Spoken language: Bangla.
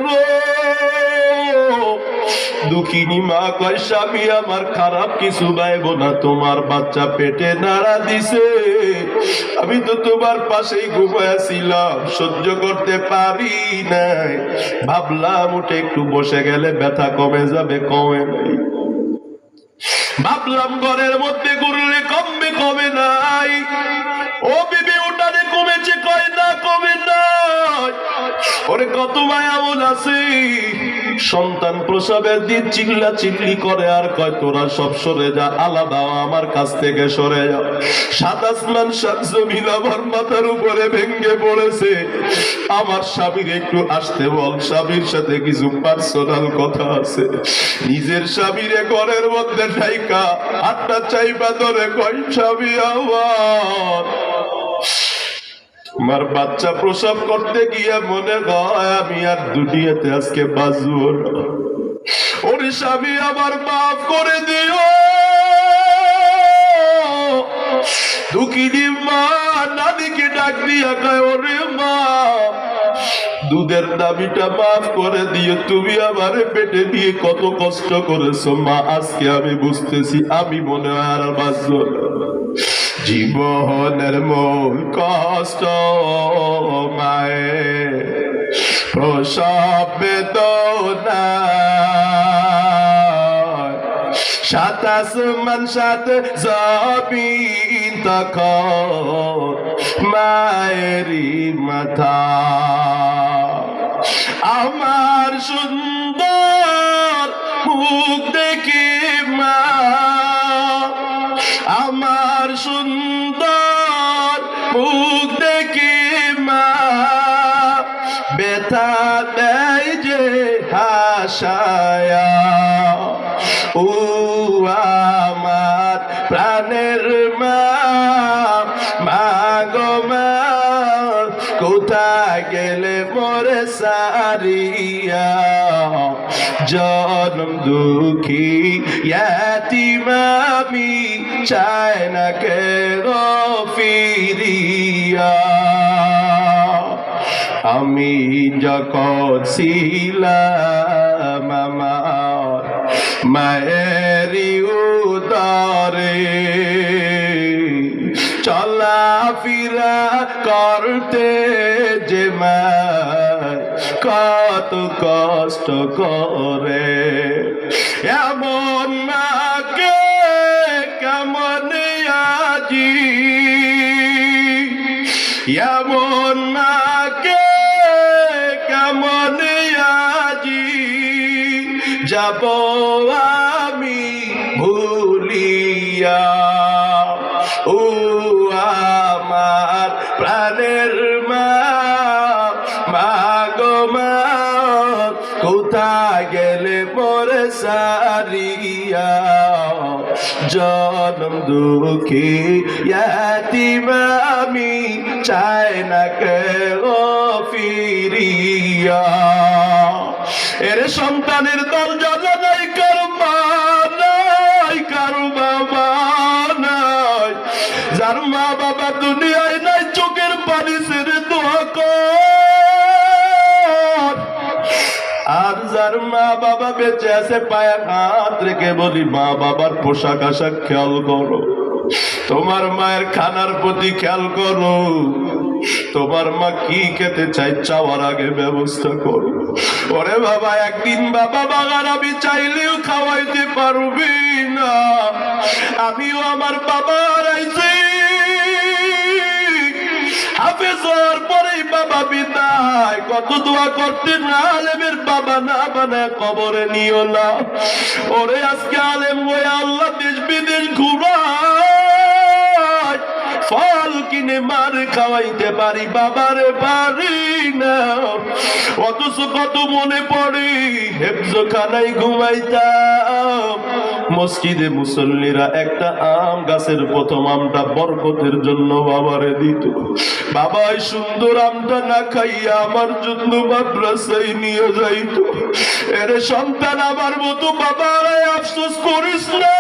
করো। দুঃখিনী মা কয় স্বামী আমার খারাপ কিছু ভাইব না, তোমার বাচ্চা পেটে নাড়া দিছে, আমি তো তোমার পাশেই ঘুমাইছিলাম, সহ্য করতে পারি নাই, ভাবলাম উঠে একটু বসে গেলে ব্যথা কমে যাবে, কমে নাই। ভাবলাম ঘরের মধ্যে ঘুরলে কমবে, কমে নাই। ও বিবি উঠানে কমেছে, কয় না কমে নাই। ওরে কত মায়া মন আছে, সন্তান প্রসবের দিন চিল্লা চিল্লি করে আর কয় তোরা সব সরে যা, আলাদা আমার কাছ থেকে সরে যা। সাত আসমান সাত জমিন আমার মাথার উপরে ভেঙ্গে পড়েছে। আমার স্বামীর একটু আসতে বল, স্বামীর সাথে কিছু পার্সোনাল কথা আছে। নিজের স্বামীরে ঘরের মধ্যে ঠাইকা হাতটা চাইবা ধরে কয় স্বামী আমার বাচ্চা প্রসব করতে গিয়ে মনে হয় আমি আর দুনিয়াতে আজকে বাঁচবো না। ওরে স্বামী আমার মাফ করে দিও। দুঃখিনী মা নানিকে ডাক দিয়া কয় ওরে মা, দুধের দাবিটা মাফ করে দিও, তুমি আমার পেটে দিয়ে কত কষ্ট করেছো মা, আজকে আমি বুঝতেছি আমি মনে হয় আর বাঁচবো না। জীবনের মূল কষ্ট মায়ের প্রসব বেদনা, সাত আসমান সাত জমিন তখন মায়েরই মাথা। আমার সুন্দর মুখ দেখে মা, আমার সুন্দর মুখ দেখে মা, ব্যথা দেয় যে হাসায়া। ও আমার প্রাণের মা, মা গো মা, কোথায় গেলে মোরে সারিয়া, জনম দুঃখী ইয়াতীম আমি, চাই না কে গো ফিরিয়া। আমি যখন ছিলাম আমার মায়েরই উদরে, চলা ফিরা করতে যে মা কত কষ্ট করে, এমন মাকে কেমন আজি, এমন মাকে কেমন আজি যাব আমি ভুলিয়া। ও আমার প্রাণের মা, মা গো মা, কোথায় গেলে মোরে সারিয়া, জনম দুঃখী ইয়াতীম আমি, চাই না কে গো ফিরিয়া। এর সন্তানের দল জানা নাই, কারো মা নাই, কারো বাবা নাই, যার মা বাবা দুনিয়ায় নাই, চোখের পানি ছেড়ে দোয়া কর। আর যার মা বাবা বেঁচে আছে পায়ে হাত রেখে বলি মা বাবার পোশাক আশাক খেয়াল করো, তোমার মায়ের খানার প্রতি খেয়াল করো, তোমার মা কি খেতে চাই চাওয়ার আগে ব্যবস্থা করো। ওরে বাবা, একদিন বাবা বাগার আমি চাইলেও খাওয়াইতে পারবি না, আমিও আমার বাবা হারাইছি। হাফেজ হওয়ার পরেই বাবা বিদায়, কত দোয়া করতে না, আলেমের বাবা না বানায় কবরে নিও না। ওরে আজকে আলেম হয়ে আল্লাহ দেশ বিদেশ ঘুরায়, ফল কিনে মার খাওয়াইতে পারি, বাবারে পারি না। অথচ কত মনে পড়ে হেফজখানায় ঘুমাইতাম, মসজিদে মুসল্লিরা একটা আম গাছের প্রথম আমটা বরকতের জন্য বাবারে দিত, বাবা এই সুন্দর আমটা না খাইয়া আমার জন্য মাদ্রাসায় নিয়ে যাইত। এর সন্তান আমার মতো বাবারে আফসোস করিস না,